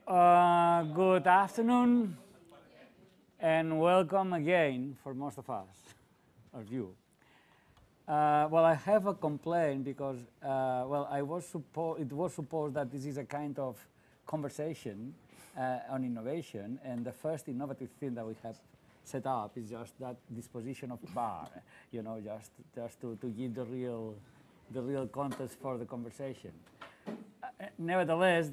Good afternoon, and welcome again for most of us, of you. Well, I have a complaint because, it was supposed that this is a kind of conversation on innovation, and the first innovative thing that we have set up is just that disposition of bar, just to give the real context for the conversation. Nevertheless,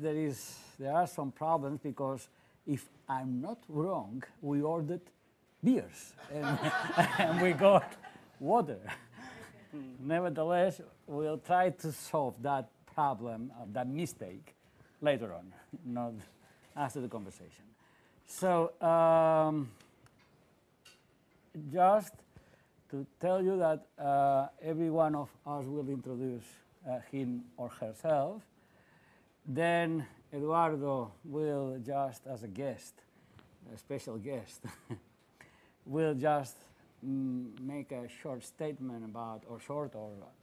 there are some problems because if I'm not wrong, we ordered beers and we got water. Nevertheless, we'll try to solve that problem, that mistake, later on, not after the conversation. So, just to tell you that every one of us will introduce him or herself. Then Eduardo will just, as a guest, a special guest, will just make a short statement about, or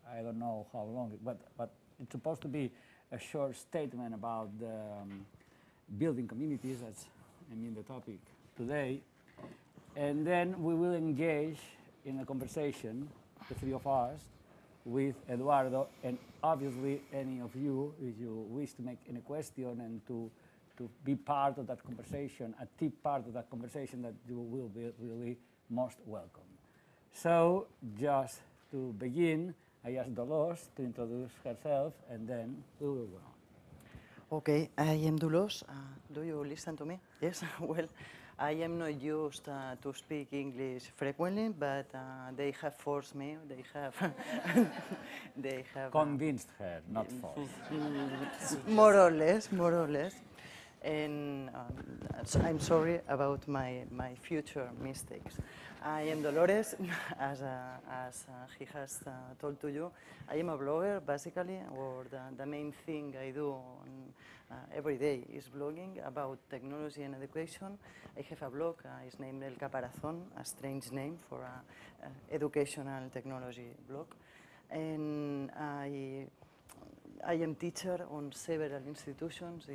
I don't know how long, but it's supposed to be a short statement about the building communities, that's, the topic today. And then we will engage in a conversation, the three of us, with Eduardo, and obviously any of you, if you wish to make any question and to be part of that conversation, a deep part of that conversation, that you will be really most welcome. So just to begin, I ask Dolors to introduce herself, and then we will go on. Okay, I am Dolors. Do you listen to me? Yes? Well, I am not used to speak English frequently, but they have forced me. They have convinced her, not forced. More or less. And so I'm sorry about my future mistakes. I am Dolores, as he has told to you. I am a blogger, basically, or the main thing I do every day is blogging about technology and education. I have a blog, it's named El Caparazón, a strange name for an educational technology blog. And I am teacher on several institutions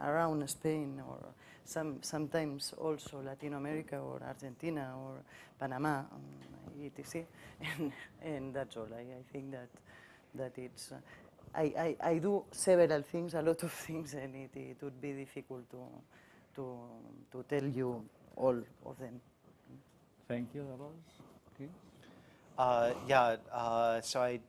around Spain, or sometimes also Latin America or Argentina or Panama, etc. And that's all. I think that it's. I do several things, a lot of things, and it would be difficult to tell you all of them. Thank you, Dolores. Okay. So I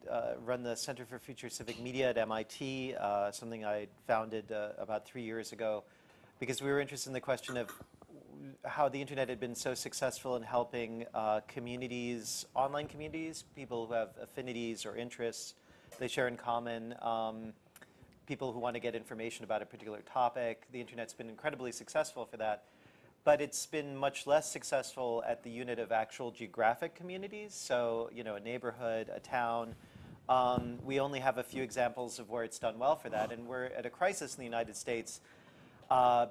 run the Center for Future Civic Media at MIT, something I founded about 3 years ago, because we were interested in the question of how the internet had been so successful in helping communities, online communities, people who have affinities or interests they share in common, people who want to get information about a particular topic. The internet's been incredibly successful for that. But it's been much less successful at the unit of actual geographic communities. So, a neighborhood, a town. We only have a few examples of where it's done well for that. And we're at a crisis in the United States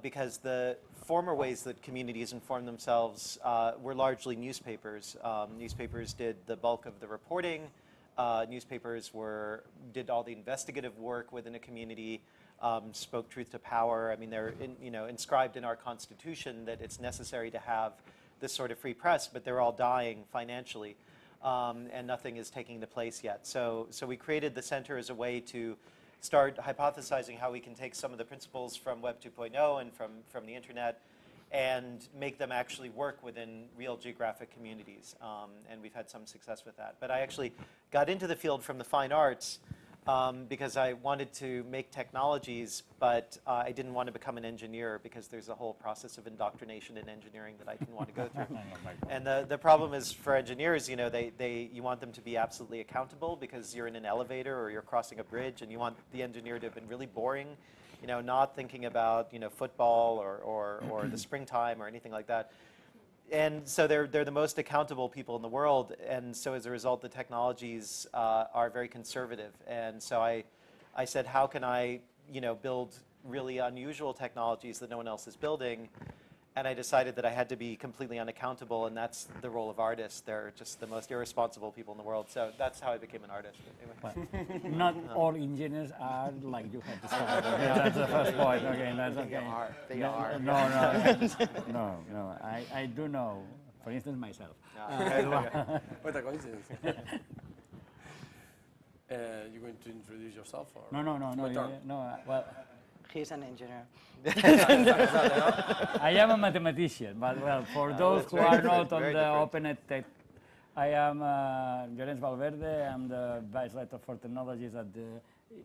because the former ways that communities inform themselves were largely newspapers. Newspapers did the bulk of the reporting. Newspapers did all the investigative work within a community. Spoke truth to power. They're inscribed in our Constitution that it's necessary to have this sort of free press, but they're all dying financially, and nothing is taking the place yet. So we created the center as a way to start hypothesizing how we can take some of the principles from Web 2.0 and from the internet and make them actually work within real geographic communities. And we've had some success with that. But I actually got into the field from the fine arts because I wanted to make technologies, but I didn't want to become an engineer because there's a whole process of indoctrination in engineering that I didn't want to go through. And the problem is for engineers, you want them to be absolutely accountable because you're in an elevator or you're crossing a bridge, and you want the engineer to have been really boring, not thinking about football or the springtime or anything like that. And so they're the most accountable people in the world, and so as a result, the technologies are very conservative. And so I said, how can I build really unusual technologies that no one else is building, And I decided that I had to be completely unaccountable, and that's the role of artists. They're just the most irresponsible people in the world. So that's how I became an artist. Anyway. Well, not all engineers are like you had to start. Okay, that's the first point. Okay, that's okay. They are. No. I do know. For instance, myself. What a coincidence. You're going to introduce yourself? Or No. Well, He's an engineer. I am a mathematician, but well, for those who are not on the OpenEd Tech, I am Llorenç Valverde. I'm the Vicerector for Technologies at the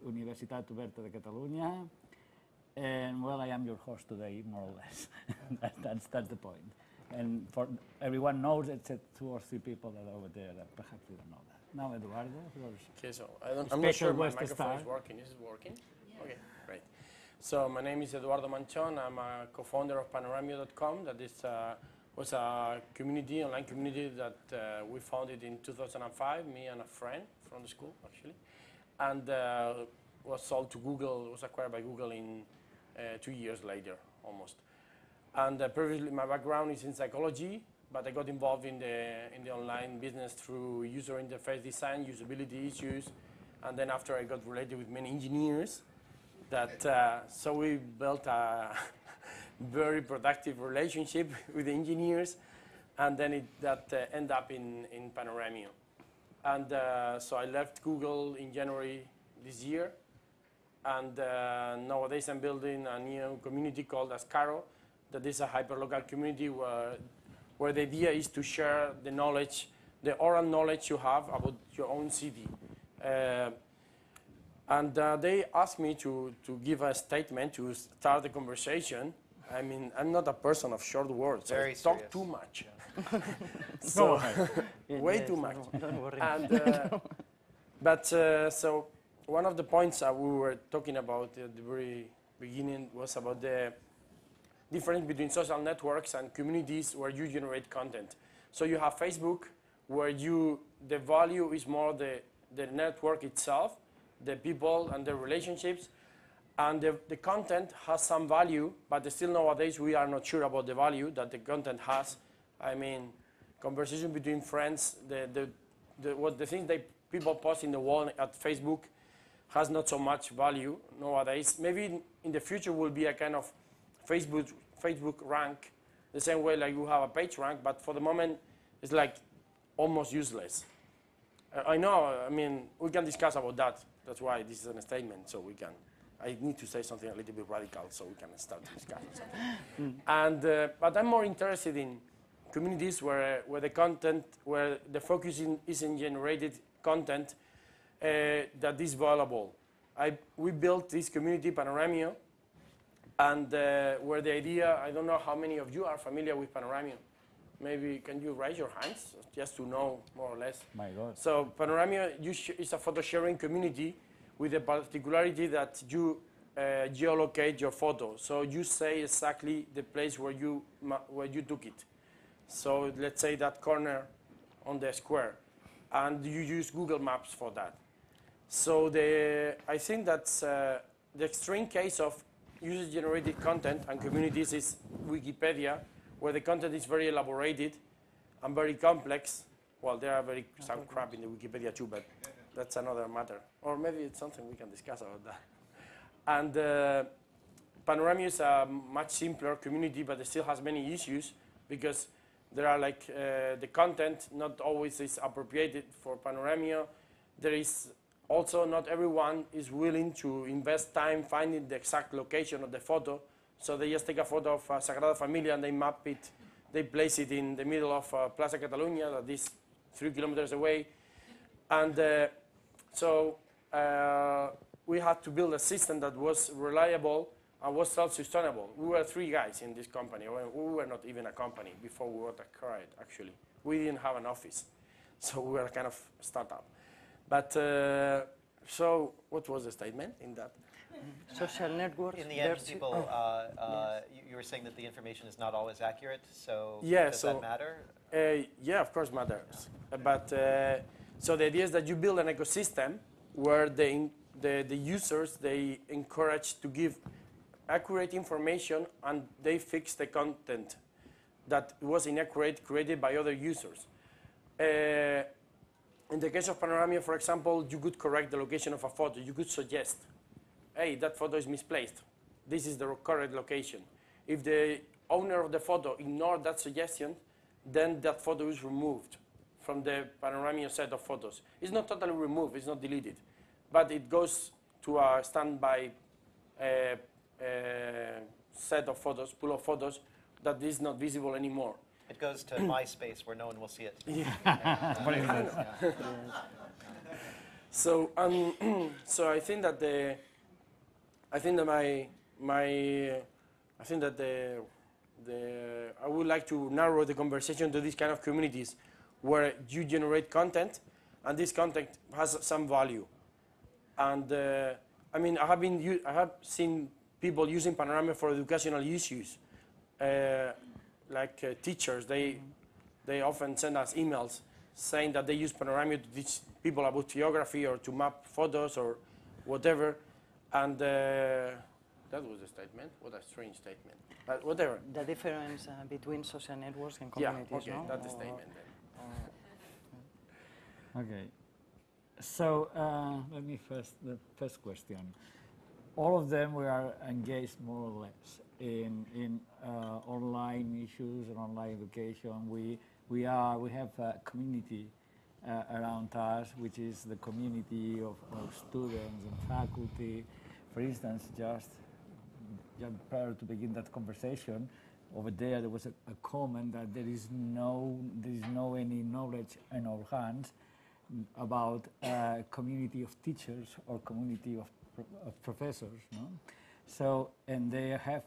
Universitat Oberta de Catalunya. And well, I am your host today, more or less. that's the point. And for everyone knows, except 2 or 3 people that are over there that perhaps you don't know that. Now, Eduardo, yours. Okay, so I'm not sure my microphone is working. Is it working? Yeah. Okay, great. So my name is Eduardo Manchon. I'm a co-founder of Panoramio.com. That is, was a community, online community that we founded in 2005, me and a friend from the school, actually. And was sold to Google, was acquired by Google in 2 years later, almost. And previously, my background is in psychology, but I got involved in the online business through user interface design, usability issues, and then after I got related with many engineers, so we built a very productive relationship with the engineers, and then that ended up in Panoramio. And so I left Google in January this year, and nowadays I'm building a new community called Estar. That is a hyperlocal community where the idea is to share the knowledge, the oral knowledge you have about your own city. And they asked me to give a statement to start the conversation. I mean, I'm not a person of short words. I talk too much. So, way too much. Don't worry. And, so one of the points that we were talking about at the very beginning was about the difference between social networks and communities where you generate content. So you have Facebook, where the value is more the network itself, the people and the relationships, and the content has some value, but still nowadays we are not sure about the value that the content has. I mean, conversation between friends, the things that people post in the wall at Facebook has not so much value nowadays. Maybe in the future will be a kind of Facebook rank, the same way like you have a page rank, but for the moment it's like almost useless. I know, I mean, we can discuss about that. That's why this is a statement, so we can. I need to say something a little bit radical so we can start discussing something. But I'm more interested in communities where the content, where the focus is in generated content that is valuable. We built this community, Panoramio, and where the idea, I don't know how many of you are familiar with Panoramio. Maybe can you raise your hands just to know more or less? My God. So Panoramio is a photo sharing community with the particularity that you geolocate your photo. So you say exactly the place where you took it. So let's say that corner on the square, and you use Google Maps for that. So I think that's the extreme case of user-generated content and communities is Wikipedia, where the content is very elaborated and very complex. Well, there are some crap in the Wikipedia too, but that's another matter. Or maybe it's something we can discuss about that. And Panoramio is a much simpler community, but it still has many issues because there are like the content not always is appropriated for Panoramio. There is also not everyone is willing to invest time finding the exact location of the photo. So they just take a photo of Sagrada Familia and they map it. They place it in the middle of Plaza Catalunya, that is 3 kilometers away. And so we had to build a system that was reliable and was self-sustainable. We were 3 guys in this company. We were not even a company before we were acquired, actually. We didn't have an office. So we were kind of a startup. But so what was the statement in that? Social networks. In the end, people, you were saying that the information is not always accurate, so does that matter? Yeah, of course matters. But so the idea is that you build an ecosystem where the users, they encourage to give accurate information and they fix the content that was inaccurate created by other users. In the case of Panoramio, for example, you could correct the location of a photo. You could suggest, hey, that photo is misplaced. This is the correct location. If the owner of the photo ignored that suggestion, then that photo is removed from the Panoramio set of photos. It's not totally removed, it's not deleted, but it goes to a standby set of photos, pool of photos, that is not visible anymore. It goes to MySpace where no one will see it. So, so I think that I would like to narrow the conversation to these kind of communities where you generate content, and this content has some value. And I mean, I have seen people using Panoramio for educational issues. Like teachers, they often send us emails saying that they use Panoramio to teach people about geography or to map photos or whatever. And that was a statement. What a strange statement. But whatever. The difference between social networks and communities, yeah, okay, no? that's the statement then. Okay. So let me the first question. All of them we are engaged more or less in online issues and online education. We have a community around us, which is the community of students and faculty. For instance, just prior to begin that conversation, over there was a comment that there is no any knowledge in our hands about a community of teachers or community of professors, no? So, and they have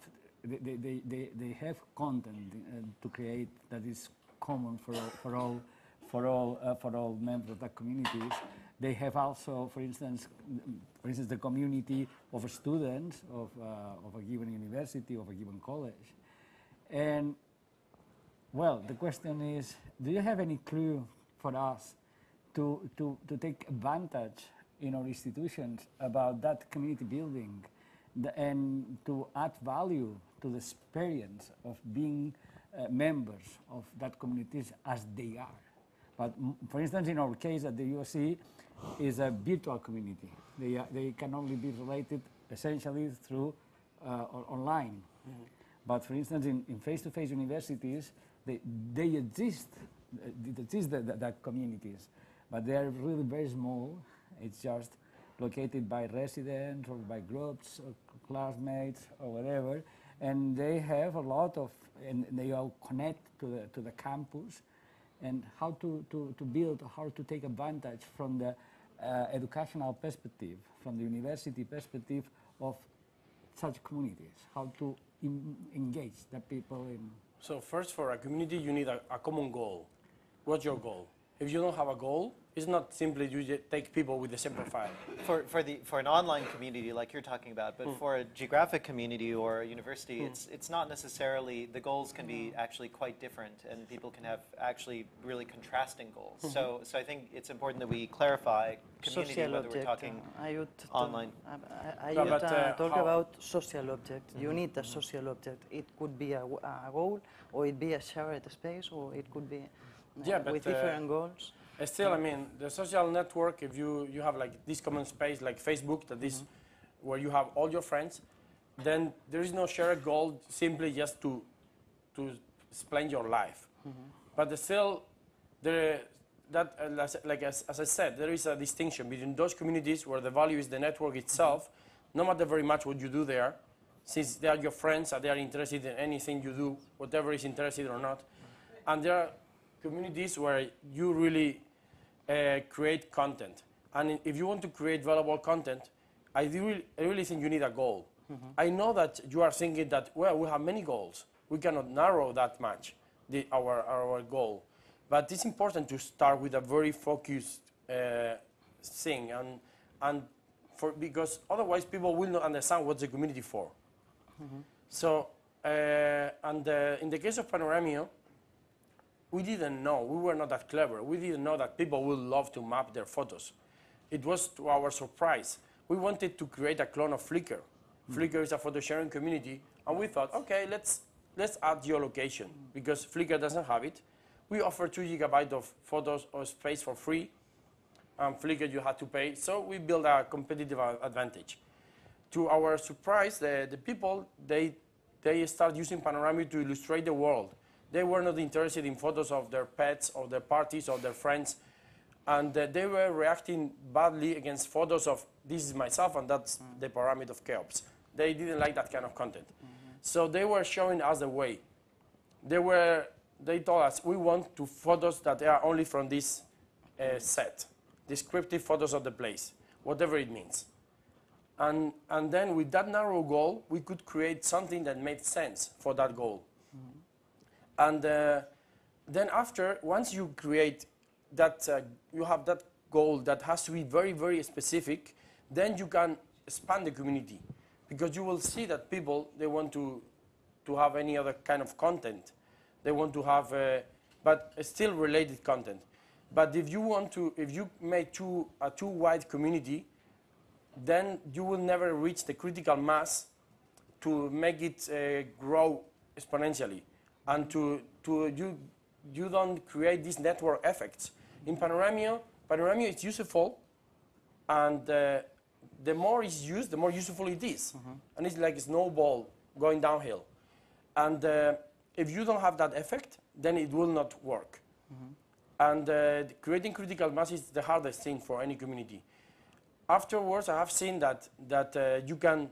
content to create that is common for all members of the communities. They have also, for instance, the community of students of a given university, of a given college. And, well, the question is, do you have any clue for us to take advantage in our institutions about that community building and to add value to the experience of being members of that communities as they are? But for instance, in our case at the USC, is a virtual community. They can only be related essentially through online. Mm-hmm. But for instance, in face-to-face universities, they exist. It exists that communities, but they are really very small. It's just located by residents or by groups or classmates or whatever, and they have a lot of, and they all connect to the campus, and how to build, how to take advantage from the educational perspective, from the university perspective of such communities, how to engage the people in. So first, for a community, you need a common goal. What's your goal? If you don't have a goal, it's not simply you just take people with the same profile. For an online community like you're talking about, but for a geographic community or a university, it's not necessarily, the goals can be actually quite different, and people can have actually really contrasting goals. So I think it's important that we clarify community, social whether object, we're talking I would online. I would talk about social object. You need a social object. It could be a goal, or it be a shared space, or it could be with different goals. Still, I mean, the social network, if you have like this common space like Facebook, that is where you have all your friends, then there is no shared goal, simply just to explain your life. But still, as I said, there is a distinction between those communities where the value is the network itself, no matter very much what you do there, since they are your friends and they are interested in anything you do, whatever is interested or not. And there are communities where you really create content. And if you want to create valuable content, I really think you need a goal. I know that you are thinking that, well, we have many goals. We cannot narrow that much our goal. But it's important to start with a very focused thing, because otherwise people will not understand what's the community for. So, in the case of Panoramio, we didn't know, we were not that clever. We didn't know that people would love to map their photos. It was to our surprise. We wanted to create a clone of Flickr. Flickr is a photo sharing community, and we thought, okay, let's let's add geolocation, because Flickr doesn't have it. We offer 2 GB of photos or space for free. Flickr you had to pay, so we build a competitive advantage. To our surprise, the people, they start using Panoramio to illustrate the world. They were not interested in photos of their pets or their parties or their friends, and they were reacting badly against photos of this is myself and that's the pyramid of Cheops. They didn't like that kind of content. So they were showing us the way. They told us, we want to photos that are only from this set, descriptive photos of the place, whatever it means. And then with that narrow goal, we could create something that made sense for that goal. And then after, once you create that, you have that goal that has to be very, very specific, then you can expand the community. Because you will see that people, they want to have any other kind of content. They want to have, but still related content. But if you make a too wide community, then you will never reach the critical mass to make it grow exponentially. And you don't create these network effects. In Panoramio is useful, and the more it's used, the more useful it is. And it's like a snowball going downhill. And if you don't have that effect, then it will not work. And creating critical mass is the hardest thing for any community. Afterwards, I have seen that you can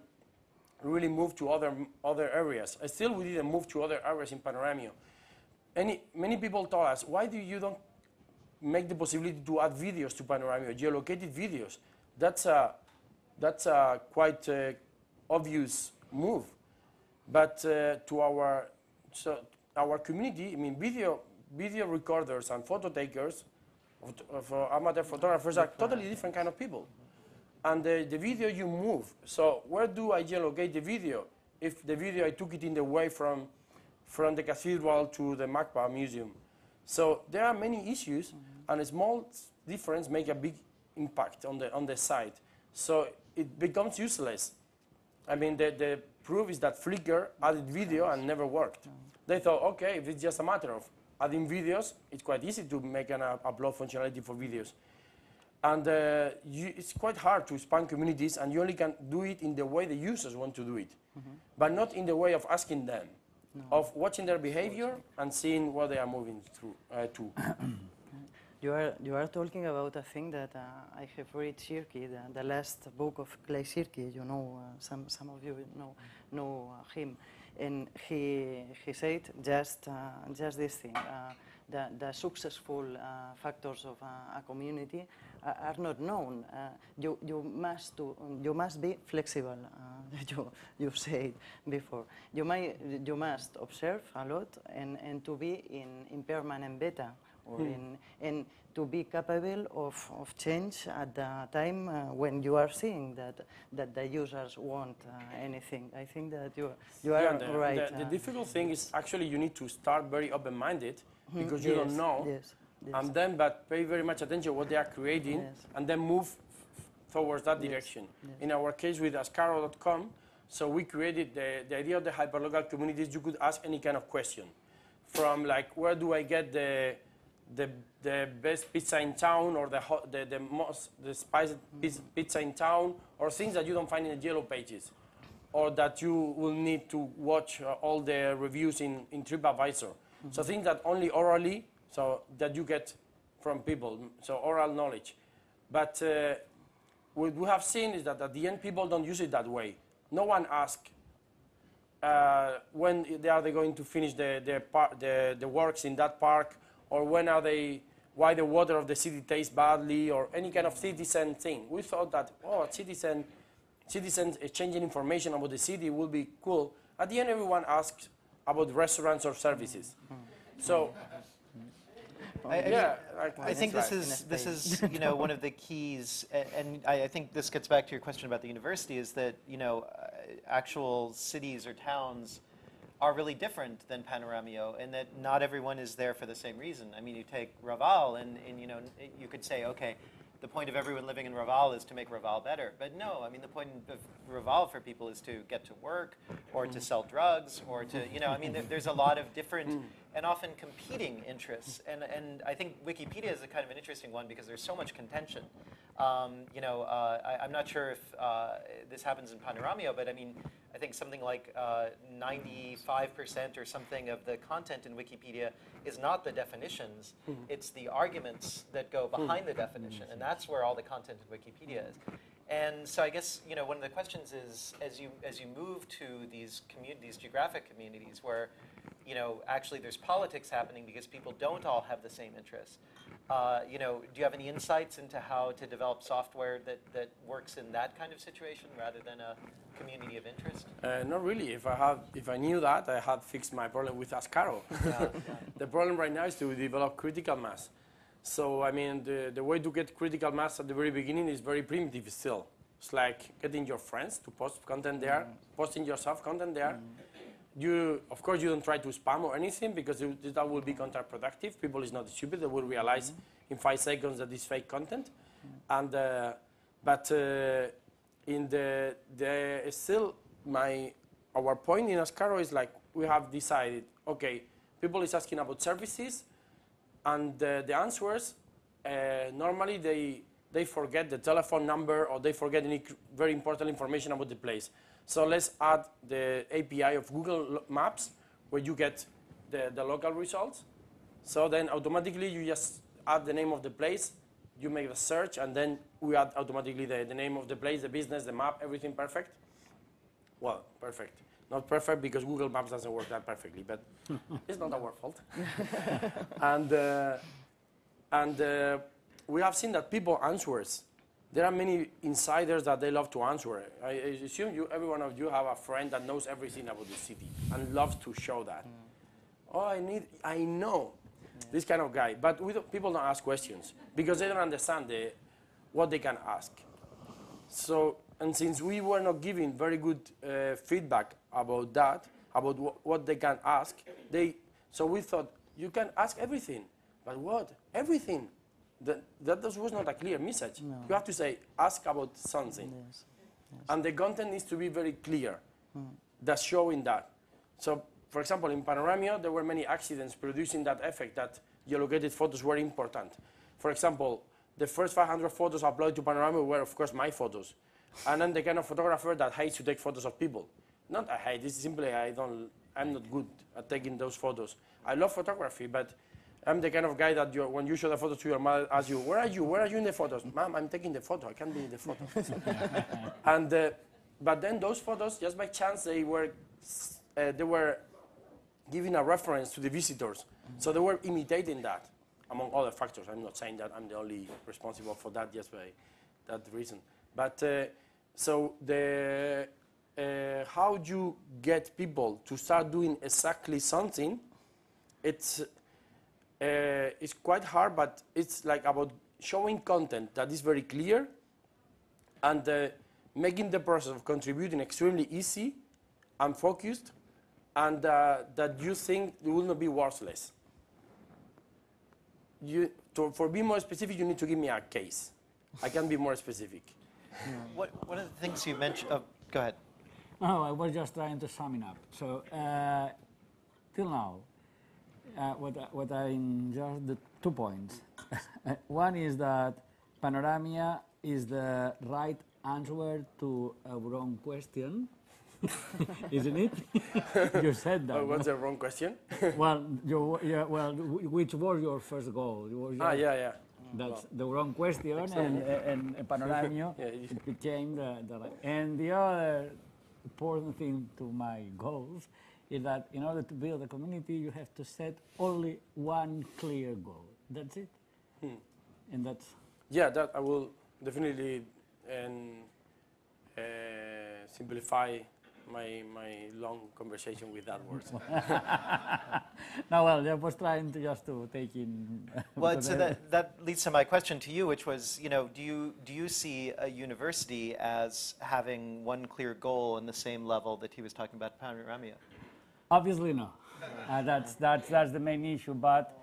really move to other areas. Still, we didn't move to other areas in Panoramio. Many people told us, why do you don't make the possibility to add videos to Panoramio, geolocated videos? That's a quite obvious move. But to our community, I mean, video recorders and photo takers, amateur photographers are totally different kind of people. And the video you move. So where do I geolocate the video? If the video I took it in the way from the cathedral to the MACPA museum. So there are many issues, and a small difference make a big impact on the site. So it becomes useless. I mean, the proof is that Flickr added video and never worked. They thought, okay, if it's just a matter of adding videos, it's quite easy to make an upload functionality for videos. And it's quite hard to expand communities, and you only can do it in the way the users want to do it, but not in the way of asking them, of watching their behavior and seeing what they are moving through to. You are talking about a thing that I have read Cirki, the last book of Clay Cirki. You know, some of you know him, and he said just this thing. The successful factors of a community are not known. You must be flexible. You said before. You must observe a lot and to be in permanent beta, or and to be capable of change at the time when you are seeing that the users want anything. I think that you are right. The difficult thing is actually you need to start very open-minded, because you don't know, and then but pay very much attention to what they are creating, and then move towards that direction. In our case with ascaro.com, so we created the idea of the hyperlocal communities. You could ask any kind of question, from like, where do I get the best pizza in town, or the spiciest pizza in town, or things that you don't find in the yellow pages, or that you will need to watch all the reviews in TripAdvisor. So things that only orally, so that you get from people, so oral knowledge. But what we have seen is that at the end, people don't use it that way. No one asks when are they going to finish the works in that park, or why the water of the city tastes badly, or any kind of citizen thing. We thought that, citizens exchanging information about the city will be cool. At the end, everyone asks about restaurants or services. So, I think this is one of the keys, and I think this gets back to your question about the university, is that actual cities or towns are really different than Panoramio, and that not everyone is there for the same reason. I mean, you take Raval, and you could say, okay, the point of everyone living in Raval is to make Raval better. But no, I mean, the point of Raval for people is to get to work, or to sell drugs, or to, you know, I mean, there's a lot of different and often competing interests. And I think Wikipedia is a kind of an interesting one because there's so much contention. You know, I'm not sure if this happens in Panoramio, but I mean, I think something like 95% or something of the content in Wikipedia is not the definitions, it's the arguments that go behind the definition, and that's where all the content in Wikipedia is. And so I guess, you know, one of the questions is, as you move to these geographic communities where, you know, actually there's politics happening because people don't all have the same interests. You know, do you have any insights into how to develop software that works in that kind of situation rather than a community of interest? Not really. If I knew that, I had fixed my problem with Ascaro. The problem right now is to develop critical mass. So, I mean, the way to get critical mass at the very beginning is very primitive still. It's like getting your friends to post content there, posting yourself content there. Of course, you don't try to spam or anything because that will be counterproductive. People is not stupid. They will realize in 5 seconds that it's fake content. And, but in still our point in Ascaro is like we have decided, okay, people is asking about services, and the answers, normally they forget the telephone number or they forget any very important information about the place. So let's add the API of Google Maps where you get the local results. So then automatically you just add the name of the place, you make the search, and then we add automatically the name of the place, the business, the map, everything perfect. Well, perfect. Not perfect because Google Maps doesn't work that perfectly, but it's not our fault. And we have seen that people answers. There are many insiders that they love to answer. I assume every one of you have a friend that knows everything about the city and loves to show that. Oh, I know this kind of guy. But people don't ask questions because they don't understand what they can ask. So, and since we were not giving very good feedback about that, about what they can ask, so we thought, you can ask everything. But what? Everything. That was not a clear message. No. You have to say, ask about something. Yes. Yes. And the content needs to be very clear. That's showing that. So, for example, in Panoramio, there were many accidents producing that effect that geolocated photos were important. For example, the first 500 photos uploaded to Panoramio were, of course, my photos. And I'm the kind of photographer that hates to take photos of people. Not I hate, this is simply I'm not good at taking those photos. I love photography, but I'm the kind of guy that when you show the photos to your mother, asks you, where are you? Where are you in the photos? Mom, I'm taking the photo. I can't be in the photo. And, but then those photos, just by chance, they were giving a reference to the visitors. So they were imitating that, among other factors. I'm not saying that I'm the only responsible for that just by that reason. But so how you get people to start doing exactly something, it's quite hard, but it's like about showing content that is very clear and making the process of contributing extremely easy and focused, and that you think it will not be worthless. For being more specific, you need to give me a case. I can be more specific. One of the things you mentioned, go ahead. No, I was just trying to sum it up. So, till now, what just the 2 points. One is that Panoramia is the right answer to a wrong question, isn't it? You said that. What's the wrong question? Well, which was your first goal? Yeah. That's the wrong question, and Panoramio it became the right. And the other important thing to my goals is that in order to build a community, you have to set only one clear goal. That's it. And that's... Yeah, that I will definitely simplify my long conversation with that word. No, well, I was trying to just to take in... Well, so that leads to my question to you, which was, do you see a university as having one clear goal in the same level that he was talking about Panoramio? Obviously no. That's the main issue, but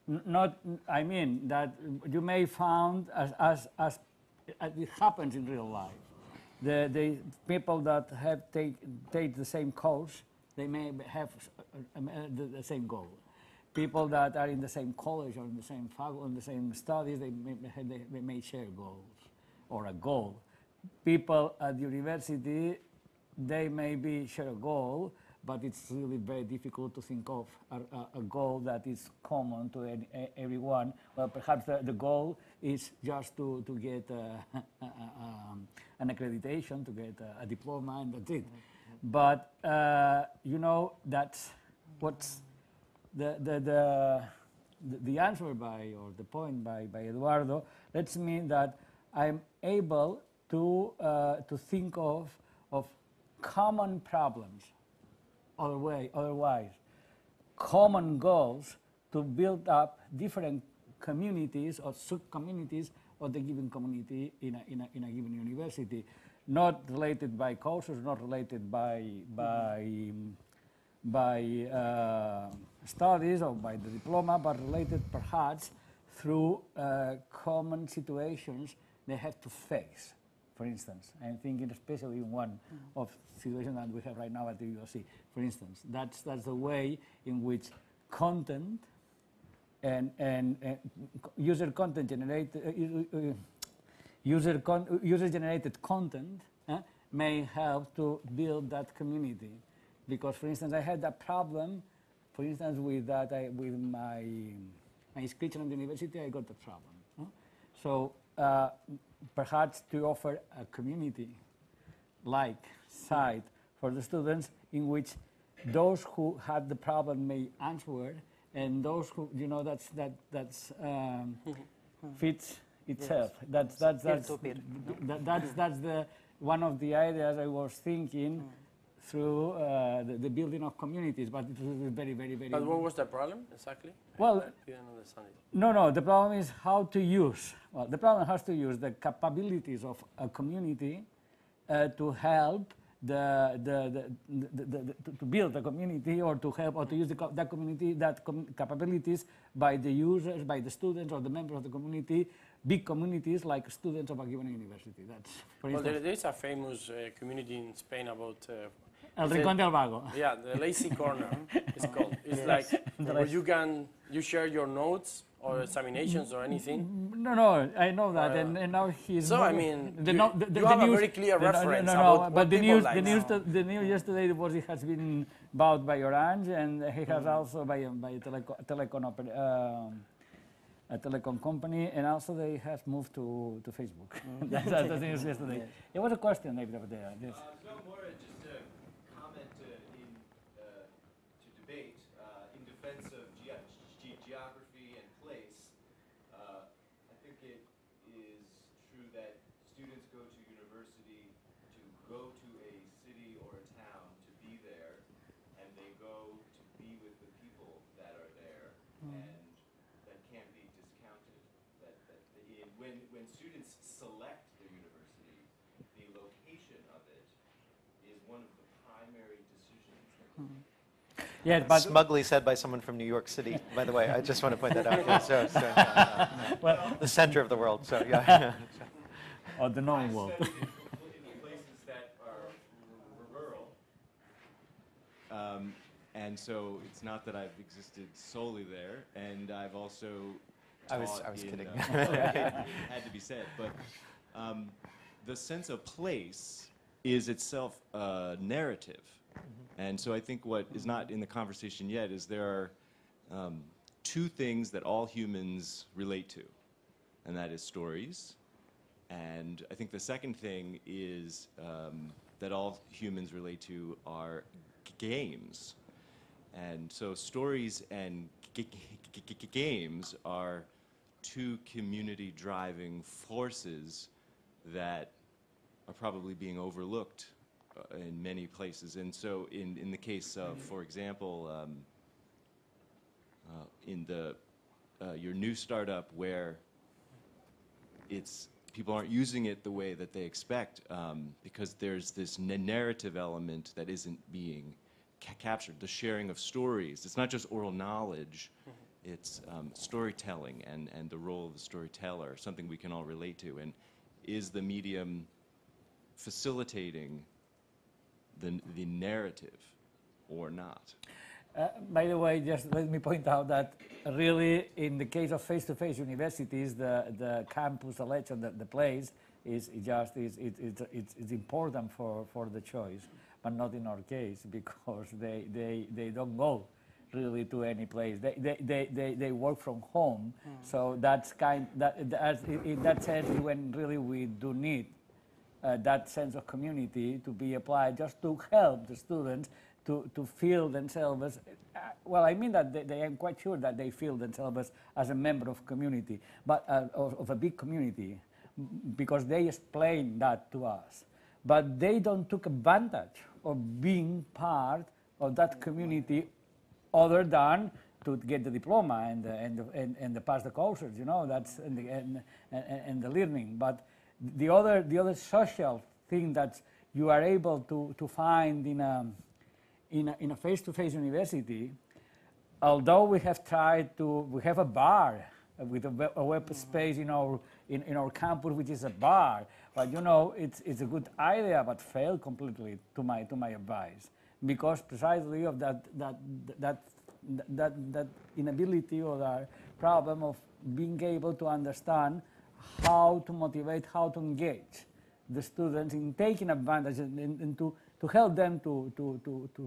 not, I mean, that you may found as it happens in real life. The people that have take the same course, they may have the same goal. People that are in the same college or in the same faculty, in the same studies, they may share goals or a goal. People at university, they maybe share a goal, but it's really very difficult to think of a goal that is common to everyone. Well, perhaps the goal is just to get an accreditation, to get a diploma, and that's it. But you know, that's what's the answer or the point by Eduardo lets me that I'm able to think of common problems. Otherwise, common goals to build up different communities or sub-communities of the given community in a given university, not related by courses, not related by studies or by the diploma, but related perhaps through common situations they have to face. For instance, I'm thinking especially in one of the situations that we have right now at the UOC. For instance, that's the way in which content and user generated content may help to build that community. Because, for instance, I had that problem. For instance, with my inscription at the university, I got that problem. So perhaps to offer a community-like site for the students in which those who had the problem may answer, and those who, you know, that's fits itself. Yes. That's the one of the ideas I was thinking through the building of communities, but it was very. But what was the problem exactly? Well, I didn't understand it. No. The problem is how to use. Well, the problem has to use the capabilities of a community to help to build a community, or to help or to use that community, capabilities by the users, by the students or the members of the community, big communities like students of a given university. That's, for instance. Well, there is a famous community in Spain about El Rincón del Vago. Yeah, the lazy corner. It's called. It's like where you share your notes or examinations or anything. No, I know that, and now he's. So I mean, you have a very clear reference about what people like. The news yesterday was it has been bought by Orange, and he has also by a telecom company, and also they have moved to Facebook. That's the news yesterday. Yes. It was a question maybe over there. Yes. No, more just a comment to debate in defense of geography and place. I think it is true that students go to university to go to a city or a town to be there, and they go to be with the people that are there, and that can't be discounted. When students select their university, the location of it is one of the primary decisions that they make. Yeah, but smugly said by someone from New York City, by the way. I just want to point that out. Yeah, well, the center of the world. So yeah. Or the known world. In places that are rural. And so it's not that I've existed solely there, and I've also I was kidding. Had to be said, but the sense of place is itself a narrative. And so I think what is not in the conversation yet is there are two things that all humans relate to, and that is stories. And I think the second thing is that all humans relate to are games. And so stories and games are two community-driving forces that are probably being overlooked in many places. And so in the case of, for example, in your new startup where people aren't using it the way that they expect because there's this narrative element that isn't being captured, the sharing of stories. It's not just oral knowledge. it's storytelling and the role of the storyteller, something we can all relate to. And is the medium facilitating the narrative or not? By the way, just let me point out that really, in the case of face-to-face universities, the campus selection, the place, it's important for the choice, but not in our case, because they don't go really to any place. They work from home, so that's in that sense when really we do need that sense of community to be applied, just to help the students to feel themselves. Well, I mean that I'm quite sure that they feel themselves as a member of community, but of a big community, because they explain that to us. But they don't take advantage of being part of that community, other than to get the diploma and the pass the courses, you know, that's and the learning. But the other social thing that you are able to find in a face-to-face university, although we have tried to, we have a bar with a web space in our campus, which is a bar, but you know it's a good idea, but failed completely to my advice, because precisely of that inability or that problem of being able to understand how to motivate, how to engage the students in taking advantage and to help them to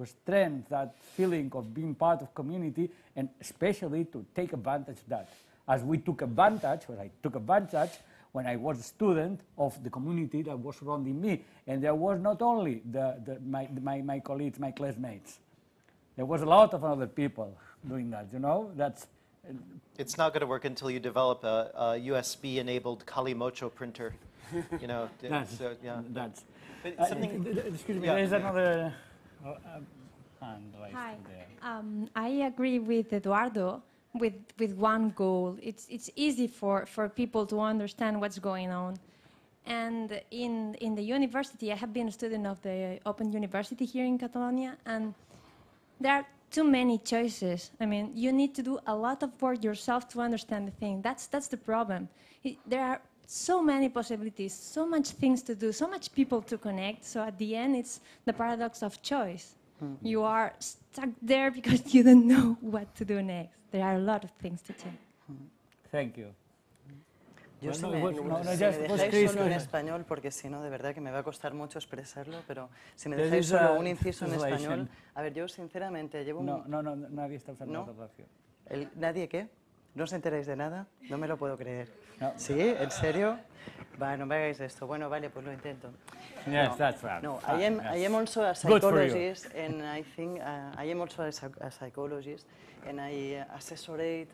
strengthen that feeling of being part of community, and especially to take advantage of that. As we took advantage, or I took advantage when I was a student of the community that was surrounding me. And there was not only my colleagues, my classmates. There was a lot of other people doing that, you know? It's not going to work until you develop a USB-enabled Kalimocho printer. You know, so, yeah. But something. Excuse me, yeah. there is another hand raised Hi. there. I agree with Eduardo with one goal. It's easy for people to understand what's going on. And in the university, I have been a student of the Open University here in Catalonia, and there are too many choices. I mean, you need to do a lot of work yourself to understand the thing. That's the problem. There are so many possibilities, so much things to do, so much people to connect. So at the end, it's the paradox of choice. Mm-hmm. You are stuck there because you don't know what to do next. There are a lot of things to do. Thank you. Yo Bueno, si me dejáis solo en español, porque si no, de verdad que me va a costar mucho expresarlo, pero si me dejáis solo un inciso en español. A ver, yo sinceramente llevo No, nadie está usando la traducción. ¿Nadie qué? ¿No os enteráis de nada? No me lo puedo creer. No. ¿Sí? ¿En serio? Bueno, no me hagáis esto. Bueno, vale, pues lo intento. Yes, that's right. No, I am also a psychologist, and I think I am also a psychologist, and I assessorate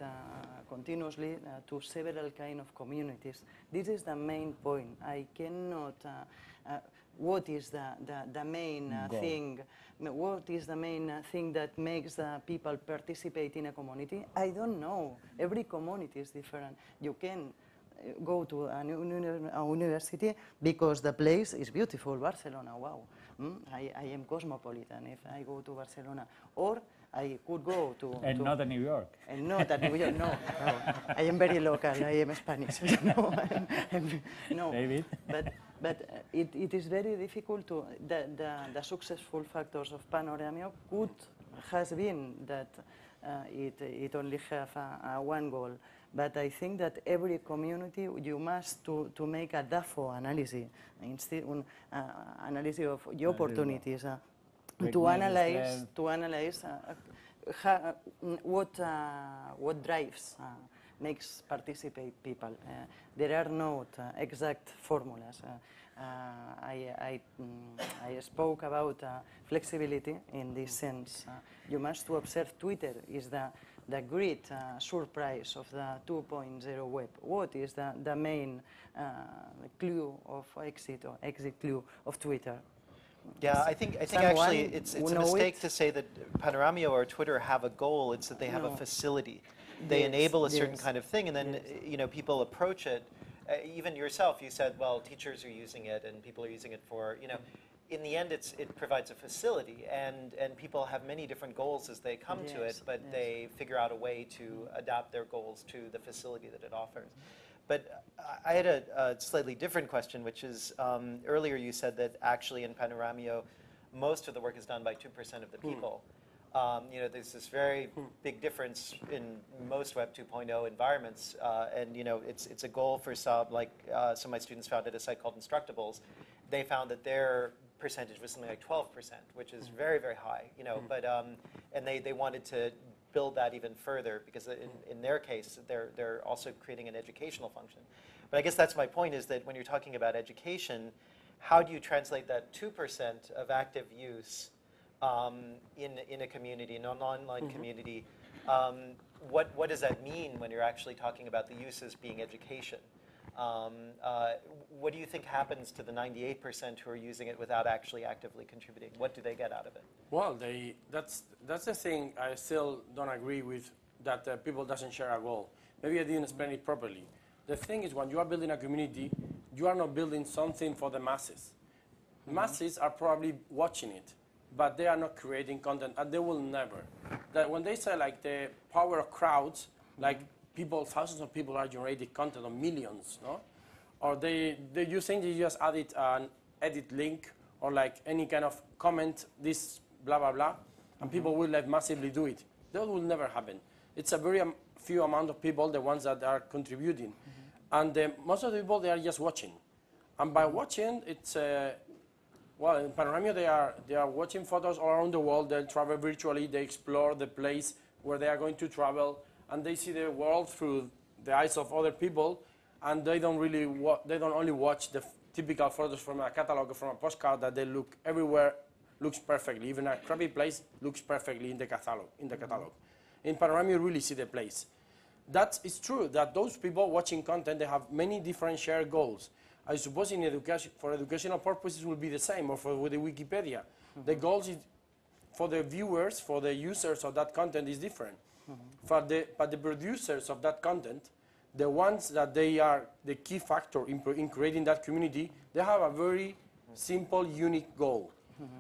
continuously to several kind of communities. This is the main point. I cannot. What is the main thing? What is the main thing that makes the people participate in a community? I don't know. Every community is different. You can go to a university because the place is beautiful. Barcelona, wow. I am cosmopolitan if I go to Barcelona. Or I could go to... And not a New York. And not a New York, no. I am very local, I am Spanish. No. David? But it is very difficult to... The successful factors of Panoramio has been that it only have one goal. But I think that every community, you must to make a DAFO analysis, instead analysis of the opportunities, to analyze what drives makes participate people. There are not exact formulas. I spoke about flexibility in this sense. You must to observe Twitter is the great surprise of the 2.0 web. What is the main clue of exit clue of Twitter? Yeah, I think actually it's a mistake to say that Panoramio or Twitter have a goal. It's that they have a facility. They enable a certain kind of thing, and then you know, people approach it. Even yourself, you said, well, teachers are using it and people are using it for, you know, in the end, it provides a facility, and people have many different goals as they come to it, but they figure out a way to adapt their goals to the facility that it offers. But I had a slightly different question, which is earlier you said that actually in Panoramio, most of the work is done by 2% of the people. You know, there's this very big difference in most Web 2.0 environments, and you know, it's a goal for some, like some of my students found at a site called Instructables. They found that their percentage was something like 12%, which is very, very high. You know, but and they wanted to build that even further because in their case, they're also creating an educational function. But I guess that's my point, is that when you're talking about education, how do you translate that 2% of active use in a community, in an online community? What does that mean when you're actually talking about the uses being education? What do you think happens to the 98% who are using it without actually actively contributing? What do they get out of it? Well, that's the thing I still don't agree with, that people doesn't share a goal. Maybe I didn't explain it properly. The thing is, when you are building a community, you are not building something for the masses. Masses are probably watching it, but they are not creating content, and they will never. That when they say like the power of crowds, like people, thousands of people are generating content, or millions, no? Or you think you just added an edit link or like any kind of comment, this blah blah blah, and people will like massively do it. That will never happen. It's a very few amount of people, the ones that are contributing, and most of the people, they are just watching, and by watching, it's well, in Panoramio they are watching photos all around the world. They travel virtually. They explore the place where they are going to travel, and they see the world through the eyes of other people, and they don't really they don't only watch the typical photos from a catalog or from a postcard that they look everywhere, looks perfectly. Even a crappy place looks perfectly in the catalog. In Panoramio, you really see the place. That is true that those people watching content, they have many different shared goals. I suppose in education, for educational purposes, will be the same, or with the Wikipedia. The goals is, for the viewers, for the users of that content is different. But the producers of that content, the ones that they are the key factor in creating that community, they have a very simple, unique goal.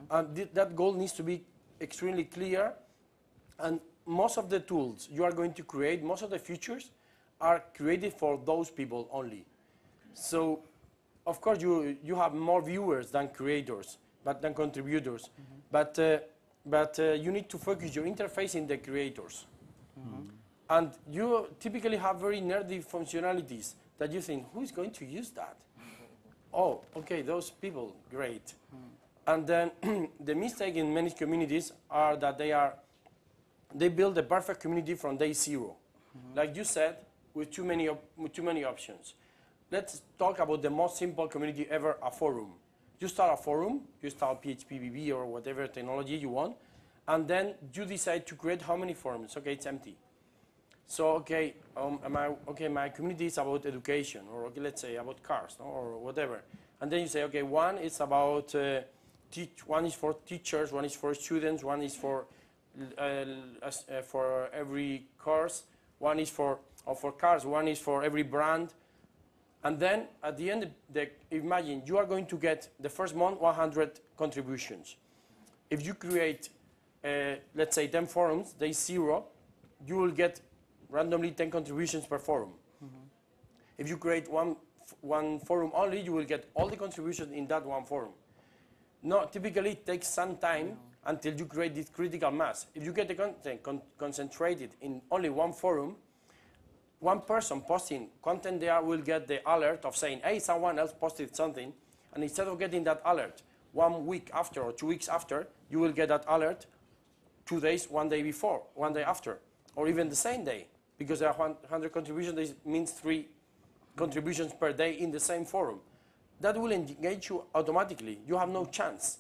And that goal needs to be extremely clear, and most of the tools you are going to create, most of the features are created for those people only. So, of course, you have more viewers than creators, than contributors. But you need to focus your interface in the creators. And you typically have very nerdy functionalities that you think, who is going to use that? Oh, okay, those people, great. And then the mistake in many communities are that they build the perfect community from day zero. Like you said, with too many options. Let's talk about the most simple community ever, a forum. You start a forum, you start PHP, or whatever technology you want, and then you decide to create how many forums? Okay, it's empty. So, okay, my community is about education, or okay, let's say about cars, no, or whatever. And then you say, okay, one is about, one is for teachers, one is for students, one is for every course, one is for cars, one is for every brand. And then at the end, imagine you are going to get the first month 100 contributions. If you create, let's say 10 forums, day zero, you will get randomly 10 contributions per forum. If you create one forum only, you will get all the contributions in that one forum. No, typically it takes some time until you create this critical mass. If you get the content concentrated in only one forum, one person posting content there will get the alert of saying, hey, someone else posted something, and instead of getting that alert 1 week after or 2 weeks after, you will get that alert 2 days, 1 day before, 1 day after, or even the same day, because there are 100 contributions, this means 3 contributions per day in the same forum. That will engage you automatically. You have no chance.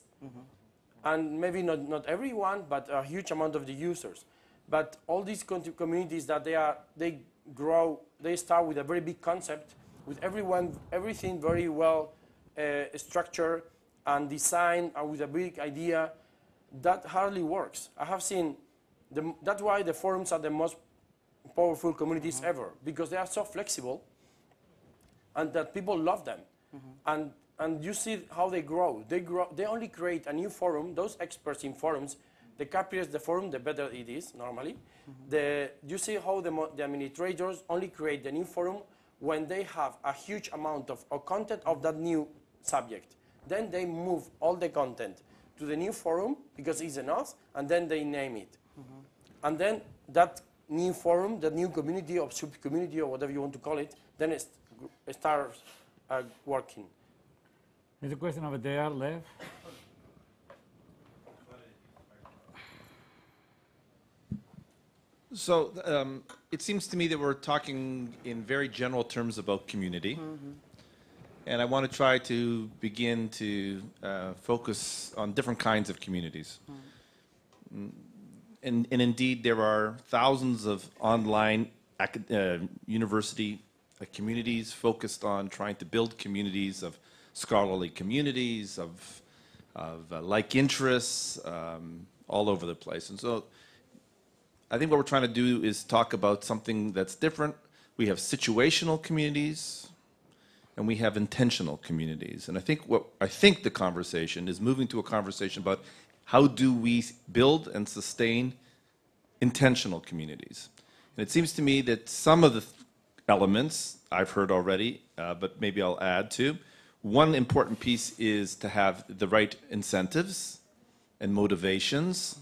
And maybe not everyone, but a huge amount of the users. But all these communities that they grow, they start with a very big concept, with everything very well structured and designed, and with a big idea. That hardly works. I have seen, that's why the forums are the most powerful communities ever, because they are so flexible, and that people love them. And and you see how they grow. They only create a new forum. Those experts in forums, the cappier the forum, the better it is normally. You see how the administrators only create the new forum when they have a huge amount of content of that new subject. Then they move all the content to the new forum because it's enough, and then they name it. And then that new forum, the new community or sub-community or whatever you want to call it, then it starts working. There's a question over there, left. So it seems to me that we're talking in very general terms about community. And I want to try to begin to focus on different kinds of communities. And indeed, there are thousands of online university communities focused on trying to build communities of scholarly communities, of like interests, all over the place. And so I think what we're trying to do is talk about something that's different. We have situational communities, and we have intentional communities. And I think the conversation is moving to a conversation about how do we build and sustain intentional communities. And it seems to me that some of the elements I've heard already, but maybe I'll add to. One important piece is to have the right incentives and motivations.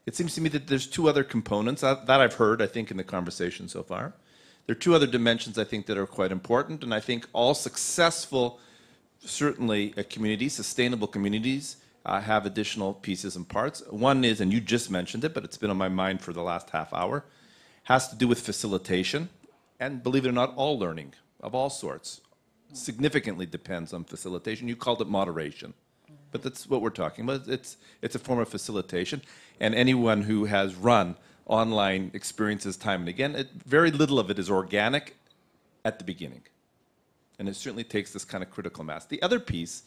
It seems to me that there's two other components that I've heard, I think, in the conversation so far. There are two other dimensions, I think, that are quite important, and I think all successful, certainly communities, sustainable communities, have additional pieces and parts. One is, and you just mentioned it, but it's been on my mind for the last half hour, has to do with facilitation, and believe it or not, all learning of all sorts significantly depends on facilitation. You called it moderation, but that's what we're talking about. It's a form of facilitation, and anyone who has run online experiences time and again, very little of it is organic at the beginning. And it certainly takes this kind of critical mass. The other piece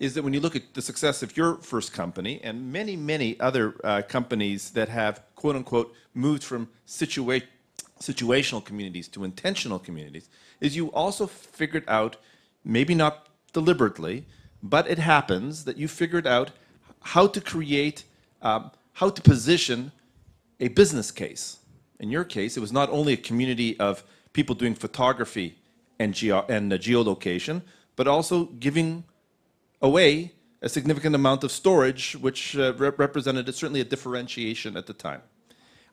is that when you look at the success of your first company and many, many other companies that have, quote unquote, moved from situational communities to intentional communities, is you also figured out, maybe not deliberately, but it happens that you figured out how to create, how to position a business case. In your case, it was not only a community of people doing photography and geolocation, but also giving away a significant amount of storage, which represented certainly a differentiation at the time.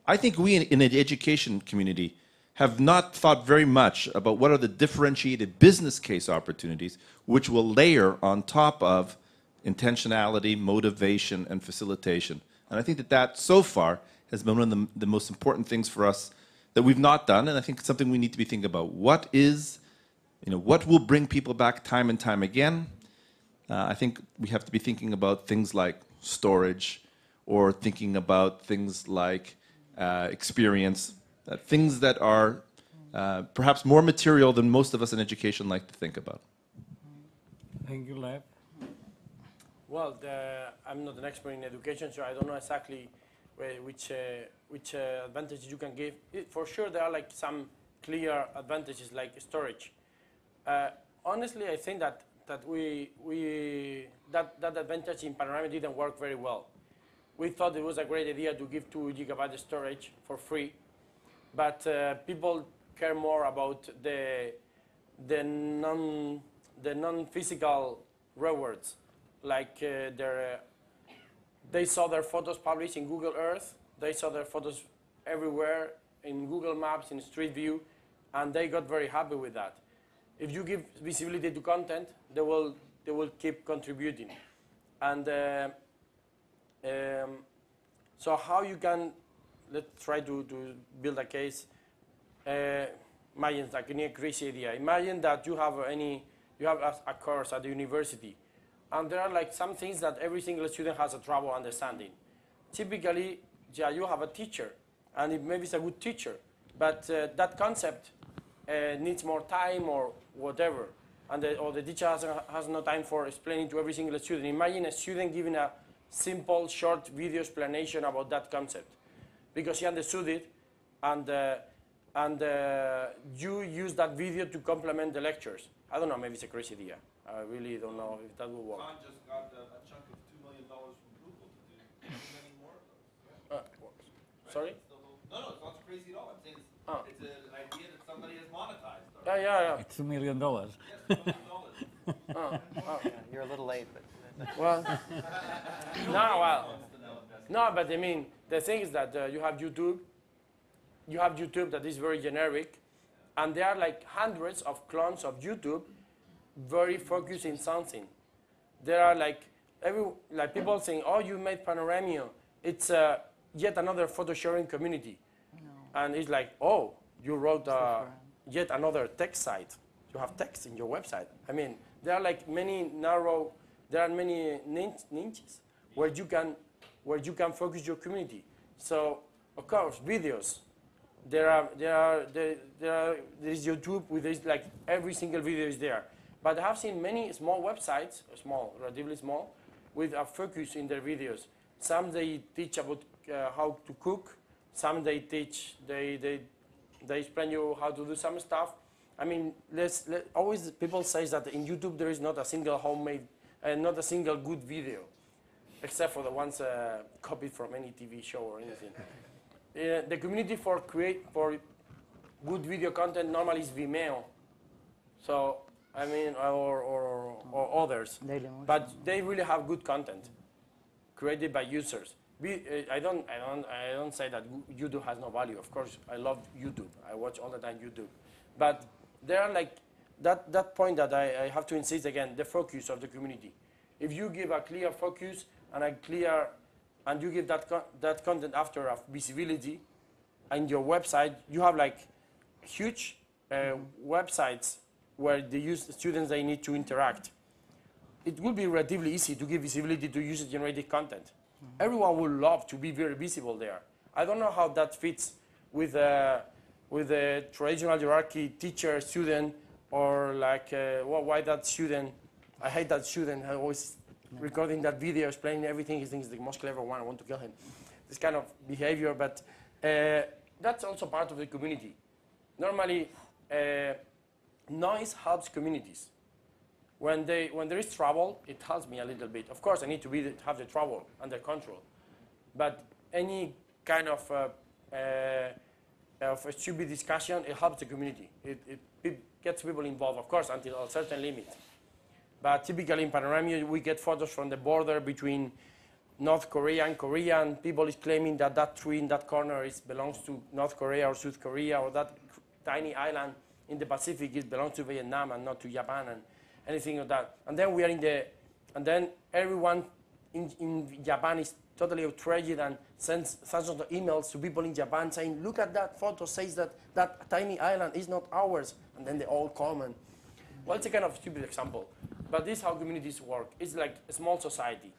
I think we in the education community have not thought very much about what are the differentiated business case opportunities which will layer on top of intentionality, motivation, and facilitation. And I think that so far has been one of the most important things for us that we've not done, and I think it's something we need to be thinking about. What will bring people back time and time again? I think we have to be thinking about things like storage, or thinking about things like experience, things that are perhaps more material than most of us in education like to think about. Thank you, Lev. Well, I'm not an expert in education, so I don't know exactly which advantages you can give. For sure, there are like some clear advantages, like storage. Honestly, I think that that advantage in Panoramio didn't work very well. We thought it was a great idea to give 2 GB storage for free, but people care more about the non-physical rewards, like they saw their photos published in Google Earth, they saw their photos everywhere in Google Maps, in Street View, and they got very happy with that. If you give visibility to content, they will keep contributing. And so how you can, let's try to build a case. Imagine like a crazy idea. Imagine that you have a course at the university, and there are like some things that every single student has a trouble understanding. Typically, yeah, you have a teacher, and maybe it's a good teacher, but that concept needs more time or whatever, and or the teacher has no time for explaining to every single student. Imagine a student giving a simple, short video explanation about that concept, because he understood it, and you use that video to complement the lectures. I don't know, maybe it's a crazy idea. I really don't know if that will work. Khan just got a chunk of $2 million from Google to do many more of those. Right? Sorry? No, it's not crazy at all. I'm saying it's an idea that somebody has monetized. Yeah. It's $2 million. Yes, $2 million. Yeah, you're a little late, but Well, no, but I mean, the thing is that you have YouTube. You have YouTube that is very generic, and there are like hundreds of clones of YouTube, very focused in something. There are like people saying, "Oh, you made Panoramio. It's yet another photo sharing community," and it's like, "Oh, you wrote yet another text site. You have text in your website." I mean, there are like many niches where you can focus your community. So, of course, videos. There is YouTube with this, like every single video is there. But I have seen many small websites, relatively small, with a focus in their videos. Some they teach about how to cook. Some they explain you how to do some stuff. I mean, always people say that in YouTube there is not a single homemade, not a single good video, except for the ones copied from any TV show or anything. The community for good video content normally is Vimeo. So I mean, or others, but they really have good content created by users. I don't say that YouTube has no value. Of course, I love YouTube. I watch all the time YouTube, but there are like that point that I have to insist again: the focus of the community. If you give a clear focus and you give that content after a visibility, and your website, you have like huge websites where the students they need to interact. It will be relatively easy to give visibility to user-generated content. Everyone would love to be very visible there. I don't know how that fits with the traditional hierarchy, teacher, student, or like why that student. I hate that student. I always recording that video, explaining everything. He thinks he's the most clever one. I want to kill him. This kind of behavior, but that's also part of the community. Normally, noise helps communities. When there is trouble, it helps me a little bit. Of course, I need to have the trouble under control. But any kind of a stupid discussion, it helps the community. It gets people involved, of course, until a certain limit. But typically in Panoramio, we get photos from the border between North Korea and Korea, and people is claiming that tree in that corner belongs to North Korea or South Korea, or that tiny island in the Pacific belongs to Vietnam and not to Japan, and anything of that. And then and then everyone in Japan is totally outraged and sends thousands of emails to people in Japan saying, "Look at that photo, says that tiny island is not ours." And then they all come and, well, it's a kind of stupid example. But this is how communities work. It's like a small society.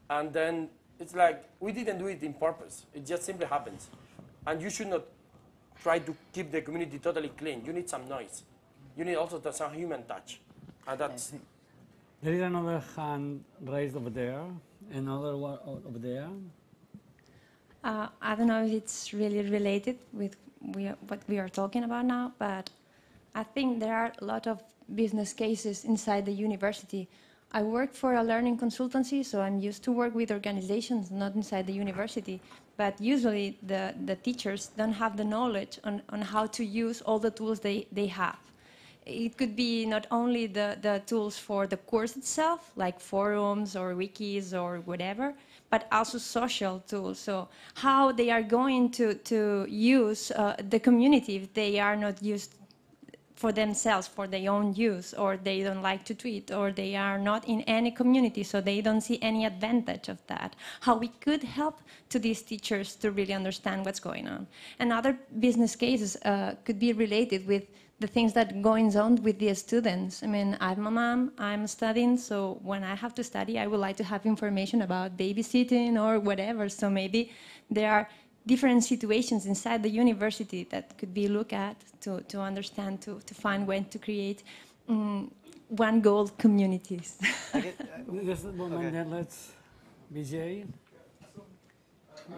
And then it's like, we didn't do it in purpose. It just simply happens. And you should not try to keep the community totally clean. You need some noise. You need also some human touch. And that's... There is another hand raised over there, another one over there. I don't know if it's really related with what we are talking about now, but I think there are a lot of business cases inside the university. I work for a learning consultancy, so I'm used to work with organizations, not inside the university. But usually the teachers don't have the knowledge on how to use all the tools they have. It could be not only the tools for the course itself, like forums or wikis or whatever, but also social tools. So how they are going to use the community if they are not used for themselves, for their own use, or they don't like to tweet, or they are not in any community, so they don't see any advantage of that. How we could help to these teachers to really understand what's going on. And other business cases could be related with the things that going on with the students. I mean, I'm a mom, I'm studying, so when I have to study, I would like to have information about babysitting or whatever. So maybe there are different situations inside the university that could be looked at to understand, to find when to create one goal communities. Just a moment, then let's, Vijay.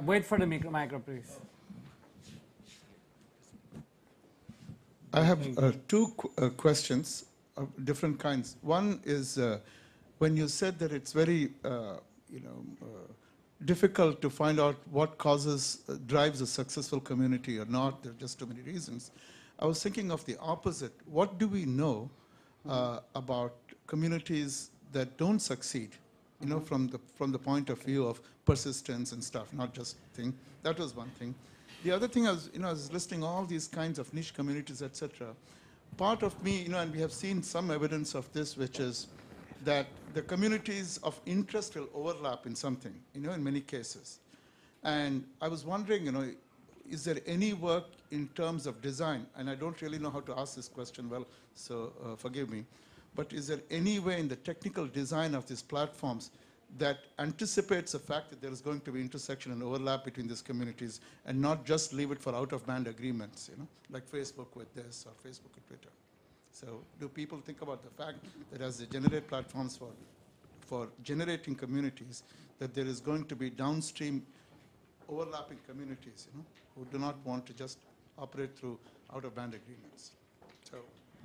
Wait for the micro, please. I have two questions. of different kinds. One is when you said that it's very, difficult to find out what drives a successful community or not. There are just too many reasons. I was thinking of the opposite. What do we know about communities that don't succeed? From the point of view of persistence and stuff, not just thing. That was one thing. The other thing, I was listing all these kinds of niche communities, etc. Part of me, and we have seen some evidence of this, which is that the communities of interest will overlap in something, in many cases. And I was wondering, is there any work in terms of design? And I don't really know how to ask this question well, so forgive me. But is there any way in the technical design of these platforms that anticipates the fact that there is going to be intersection and overlap between these communities and not just leave it for out-of-band agreements, like Facebook with this or Facebook with Twitter? So do people think about the fact that as they generate platforms for generating communities, that there is going to be downstream overlapping communities, who do not want to just operate through out-of-band agreements? So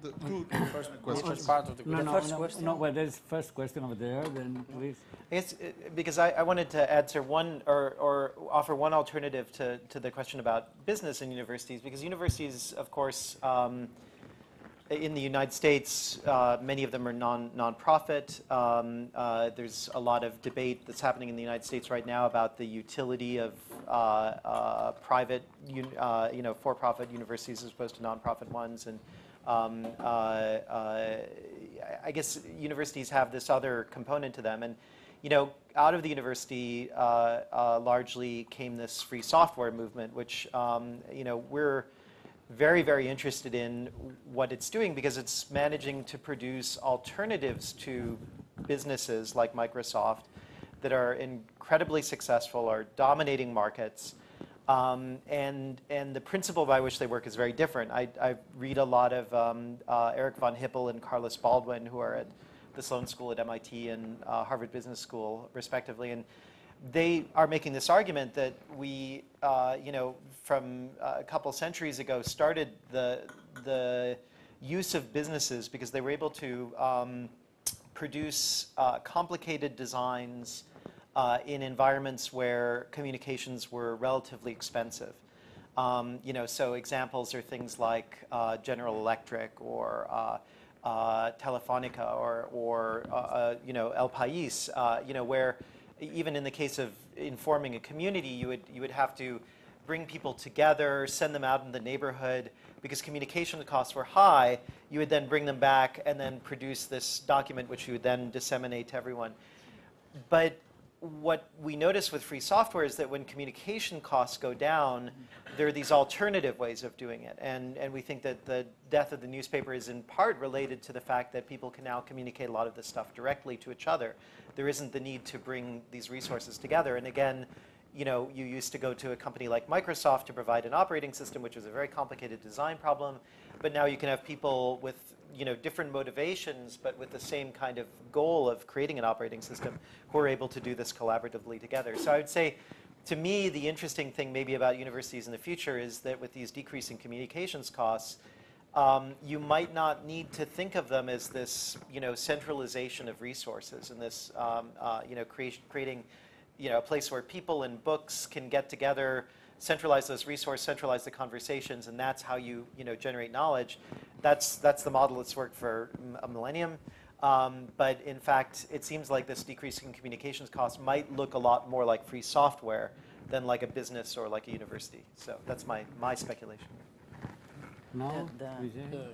the two first questions. Part of the question. Well, there's first question over there, then please. I guess because I wanted to answer one or offer one alternative to the question about business in universities, because universities, of course, in the United States, many of them are non-profit. There's a lot of debate that's happening in the United States right now about the utility of private, for-profit universities as opposed to non-profit ones. And I guess universities have this other component to them. And out of the university largely came this free software movement, which we're very, very interested in what it's doing, because it's managing to produce alternatives to businesses like Microsoft that are incredibly successful, are dominating markets, and the principle by which they work is very different. I read a lot of Eric von Hippel and Carlos Baldwin, who are at the Sloan School at MIT and Harvard Business School, respectively, and they are making this argument that we, from a couple centuries ago, started the use of businesses because they were able to produce complicated designs in environments where communications were relatively expensive. So examples are things like General Electric or Telefonica or El País, where even in the case of informing a community, you would have to bring people together, send them out in the neighborhood. Because communication costs were high, you would then bring them back and then produce this document which you would then disseminate to everyone. But what we notice with free software is that when communication costs go down, there are these alternative ways of doing it. And we think that the death of the newspaper is in part related to the fact that people can now communicate a lot of this stuff directly to each other. There isn't the need to bring these resources together. And again, you used to go to a company like Microsoft to provide an operating system, which was a very complicated design problem. But now you can have people with different motivations, but with the same kind of goal of creating an operating system, who are able to do this collaboratively together. So I would say, to me, the interesting thing maybe about universities in the future is that with these decreasing communications costs, you might not need to think of them as this, centralization of resources and this, creating, a place where people and books can get together, centralize those resources, centralize the conversations, and that's how you, generate knowledge. That's the model that's worked for a millennium. But in fact, it seems like this decrease in communications costs might look a lot more like free software than like a business or like a university. So that's my speculation. No?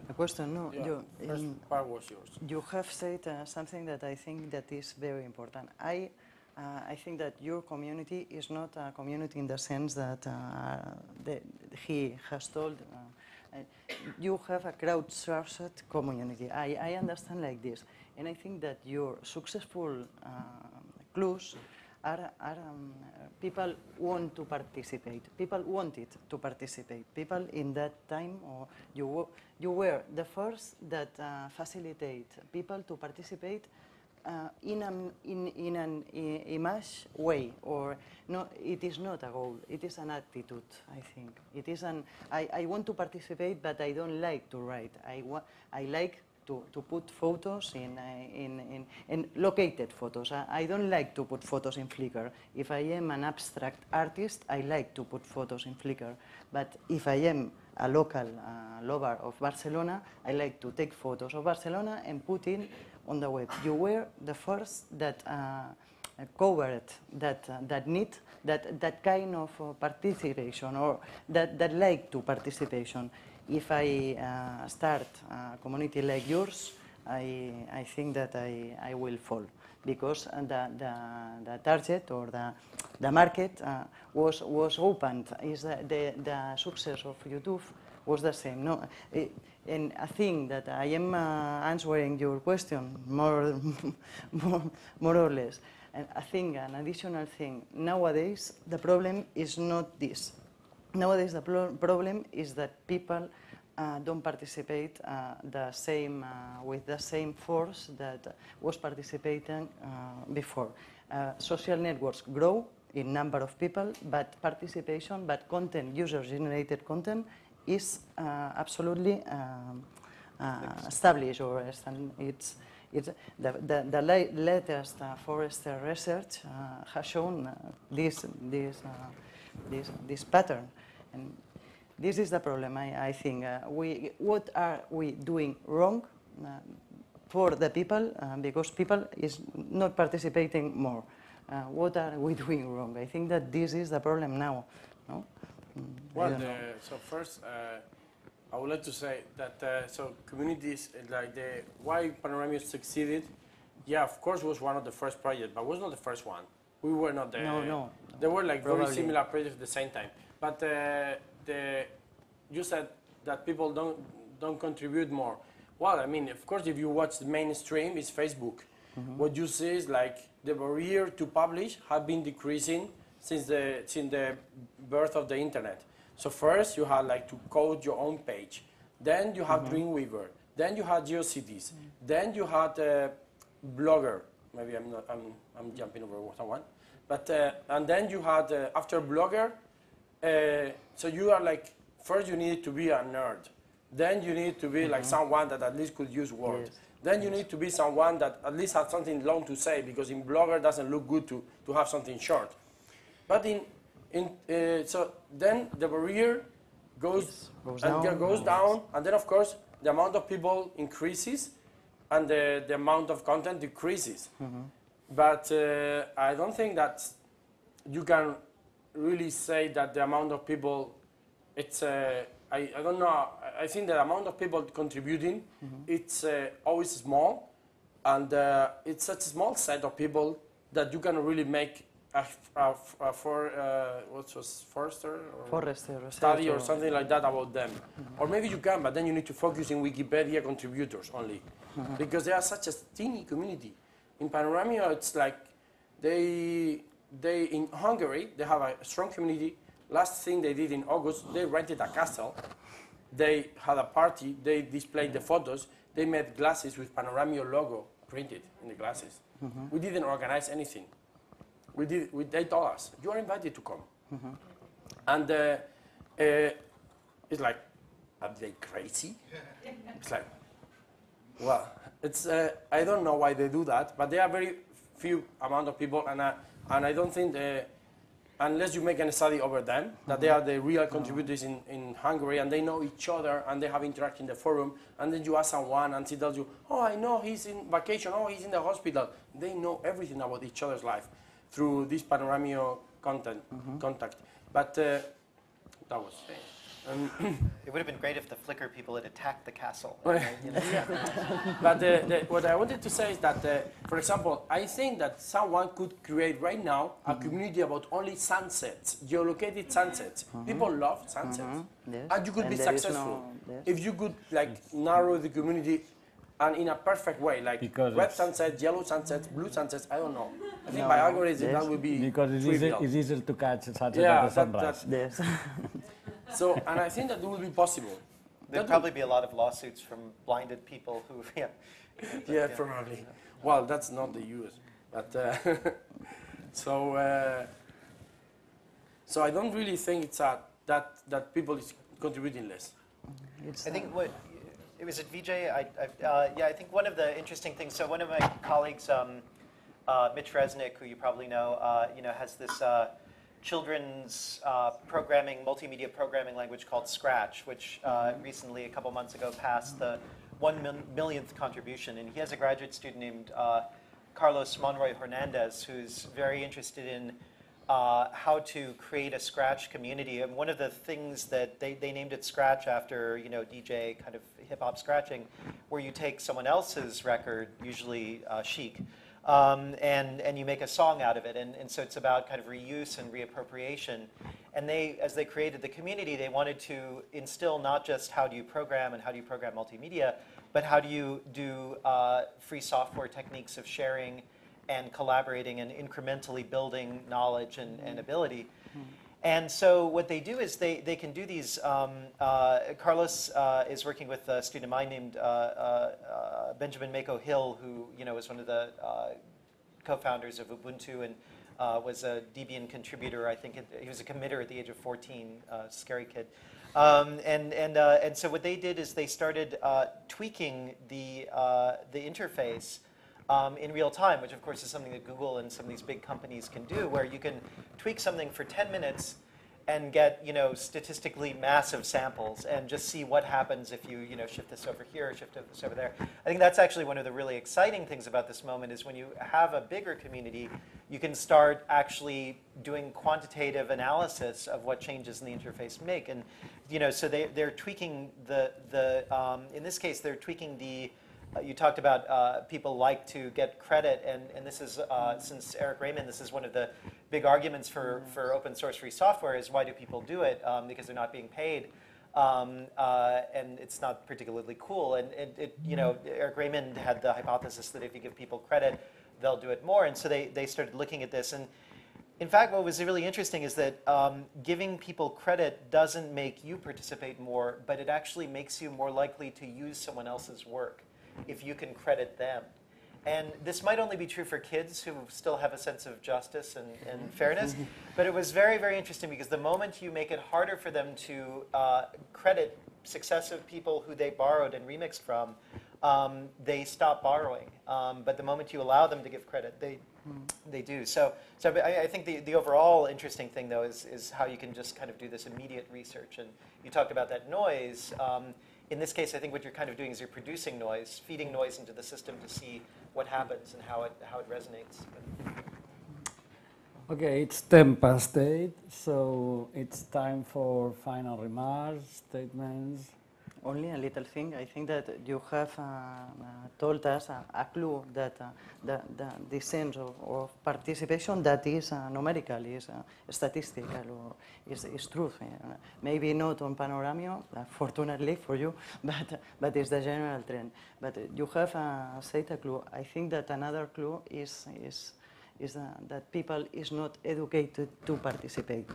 The question, no. Yeah, first part was yours. You have said something that I think that is very important. I think that your community is not a community in the sense that he has told. You have a crowdsourced community. I understand like this. And I think that your successful clues are people want to participate. People wanted to participate. People in that time, or you were the first that facilitate people to participate in an image way, or no, it is not a goal, it is an attitude, I think. It is I want to participate, but I don't like to write. I like to put photos in located photos. I don't like to put photos in Flickr. If I am an abstract artist, I like to put photos in Flickr. But if I am a local lover of Barcelona, I like to take photos of Barcelona and put in on the web. You were the first that covered that need, that kind of participation, or that like to participation. If I start a community like yours, I think that I will fall, because the target or the market was opened. The success of YouTube was the same. No, and I think that I am answering your question more or less. And I think an additional thing, nowadays the problem is not this. Nowadays the problem is that people don't participate with the same force that was participating before. Social networks grow in number of people, but participation, but content, user-generated content, is absolutely established, or it's the latest Forrester research has shown this pattern, and this is the problem. I think what are we doing wrong for the people, because people is not participating more. What are we doing wrong? I think that this is the problem now. No? Well, so first, I would like to say that so communities like why Panoramio succeeded. Yeah, of course, was one of the first projects, but was not the first one. We were not there. No. There were like Probably. very similar projects at the same time. But you said that people don't contribute more. Well, I mean, of course, if you watch the mainstream, it's Facebook. Mm-hmm. What you see is like the barrier to publish have been decreasing since the birth of the internet. So first you had like to code your own page, then you had Dreamweaver, then you had GeoCities, then you had Blogger. Maybe I'm jumping over someone, but and then you had after Blogger. So you are like, first you need to be a nerd, then you need to be like someone that at least could use Word. Yes. Then you need to be someone that at least had something long to say, because in Blogger doesn't look good to have something short. But so then the barrier goes down, and then of course the amount of people increases, and the amount of content decreases. Mm-hmm. But I don't think that you can really say that the amount of people, it's I don't know. I think the amount of people contributing, it's always small, and it's such a small set of people that you can really make Forrester study or something like that about them. Or maybe you can, but then you need to focus in Wikipedia contributors only, because they are such a teeny community. In Panoramio, it's like they in Hungary, they have a strong community. Last thing they did in August, they rented a castle. They had a party. They displayed the photos. They made glasses with Panoramio logo printed in the glasses. We didn't organize anything. They told us, you are invited to come. And it's like, are they crazy? It's like, well, it's I don't know why they do that, but there are very few amount of people, and I don't think unless you make a study over them, that they are the real contributors in Hungary, and they know each other, and they have interaction in the forum, and then you ask someone, and she tells you, oh, I know he's in vacation, oh, he's in the hospital. They know everything about each other's life through this Panoramio contact. But that was it would have been great if the Flickr people had attacked the castle. But what I wanted to say is that, for example, I think that someone could create right now a community about only sunsets, geolocated sunsets. People love sunsets. Yes. And you could be successful if you could narrow the community and in a perfect way, like because red sunsets, yellow sunsets, blue sunsets, I don't know. I think by algorithm that would be because it's easier to catch a sunset at the sunrise. Yes. So, and I think that it will be possible. There'd probably be a lot of lawsuits from blinded people who, yeah, probably. Well, that's not the US, but so I don't really think it's that people is contributing less. I think was it VJ? Yeah, I think one of the interesting things. So one of my colleagues, Mitch Resnick, who you probably know, has this children's multimedia programming language called Scratch, which recently, a couple months ago, passed the 1 millionth contribution. And he has a graduate student named Carlos Monroy Hernandez, who's very interested in how to create a Scratch community. And one of the things that they named it Scratch after, DJ kind of hip-hop scratching, where you take someone else's record, usually Chic, and you make a song out of it. And so it's about kind of reuse and reappropriation. And as they created the community, they wanted to instill not just how do you program and how do you program multimedia, but how do you do free software techniques of sharing and collaborating and incrementally building knowledge and ability. And so what they do is they can do these. Carlos is working with a student of mine named Benjamin Mako Hill, who was one of the co-founders of Ubuntu and was a Debian contributor. I think he was a committer at the age of 14, scary kid. And so what they did is they started tweaking the interface in real time, which of course is something that Google and some of these big companies can do, where you can tweak something for 10 minutes and get statistically massive samples and just see what happens if you shift this over here, shift this over there. I think that's actually one of the really exciting things about this moment is when you have a bigger community, you can start actually doing quantitative analysis of what changes in the interface make. And so they're tweaking in this case they're tweaking the. You talked about people like to get credit, and this is, since Eric Raymond, this is one of the big arguments for open source free software is why do people do it? Because they're not being paid, and it's not particularly cool. And Eric Raymond had the hypothesis that if you give people credit, they'll do it more. And so they started looking at this. And in fact, what was really interesting is that giving people credit doesn't make you participate more, but it actually makes you more likely to use someone else's work if you can credit them. And this might only be true for kids who still have a sense of justice and fairness, but it was very, very interesting because the moment you make it harder for them to credit successive people who they borrowed and remixed from, they stop borrowing. But the moment you allow them to give credit, they do. So I think the overall interesting thing, though, is how you can just kind of do this immediate research. And you talked about that noise. In this case, I think what you're kind of doing is you're producing noise, feeding noise into the system to see what happens and how it resonates. Okay, it's 8:10, so it's time for final remarks, statements. Only a little thing. I think that you have told us a clue that the sense of participation that is numerical, is statistical, or is truth. Maybe not on Panoramio, fortunately for you, but it's the general trend. But you have said a clue. I think that another clue is that people is not educated to participate,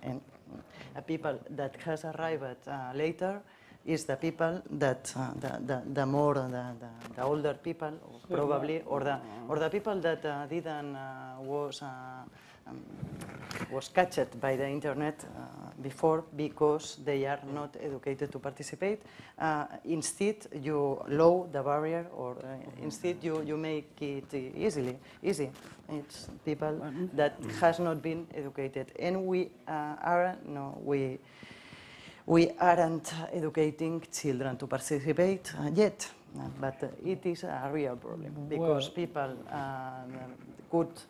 and people that has arrived later is the people that the older people probably, or the people that didn't was catched by the internet before because they are not educated to participate. Instead, you lower the barrier, or instead you make it easy. It's people that has not been educated, and we aren't educating children to participate yet, but it is a real problem because people could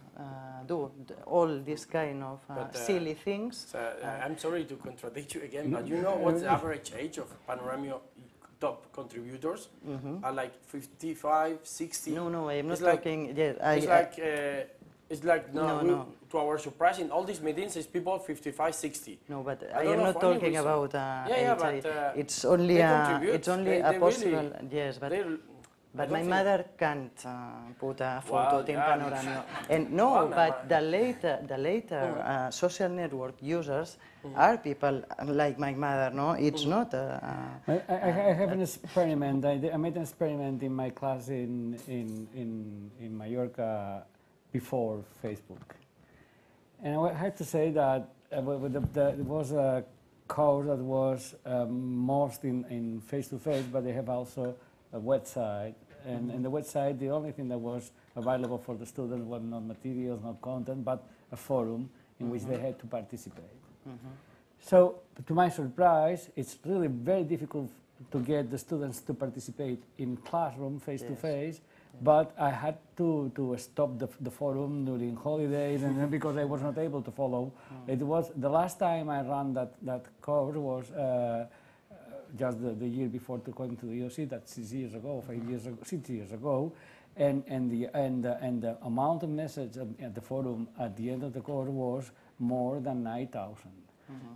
do all these kind of silly things. I'm sorry to contradict you again, but you know what's the average age of Panoramio top contributors? Are like 55, 60? No, I'm not talking. It's like no. To our surprise, in all these meetings, it's people 55, 60. No, but I am not talking about. But it's only a possible. Really, yes, but my mother can't put a photo in Panoramio. And no, but the later social network users are people like my mother. No, it's not. I have an experiment. I made an experiment in my class in Mallorca before Facebook. And I have to say that it was a course that was most in face-to-face, but they have also a website. And in the website, the only thing that was available for the students was not materials, not content, but a forum in which they had to participate. So, to my surprise, it's really very difficult to get the students to participate in classroom, face-to-face, but I had to stop the forum during holidays, and then because I was not able to follow. It was the last time I ran that course was just the year before to going to the EOC. That's 6 years ago, 5 years ago, 6 years ago, and the amount of message at the forum at the end of the course was more than 9,000.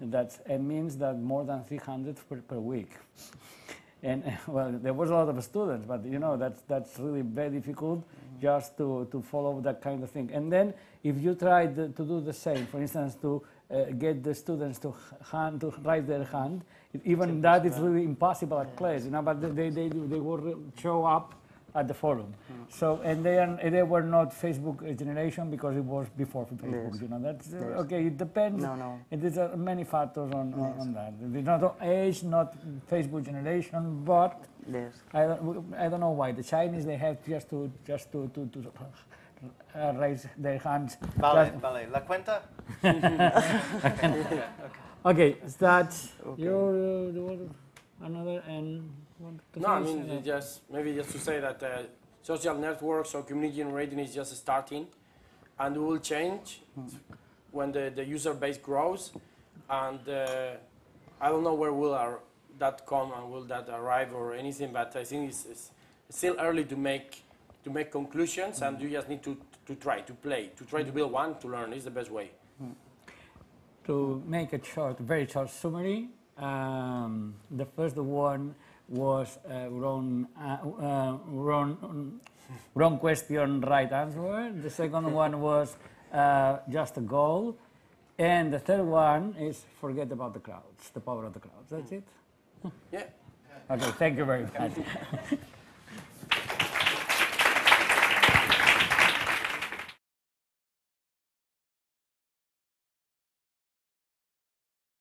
It means that more than 300 per week. And well, there was a lot of students, but you know that's really very difficult just to follow that kind of thing. And then if you try to do the same, for instance, to get the students to raise their hand, even that is really impossible at class, you know. But they will show up at the forum. So and they were not Facebook generation because it was before Facebook. You know, that's okay. It depends. It is many factors on that. It's not age, not Facebook generation, but I don't know why the Chinese they have just to raise their hands. Vale. La cuenta. Okay, that's you. Another and. No, I mean, maybe just to say that social networks or community generating is just starting, and it will change when the user base grows, and I don't know where will that come and will that arrive or anything, but I think it's still early to make conclusions, and you just need to try to play, to try to build one, to learn is the best way. To make a very short summary, the first one was wrong question, right answer. The second one was just a goal. And the third one is forget about the crowds, the power of the crowds. That's it? Yeah. Okay, thank you very much.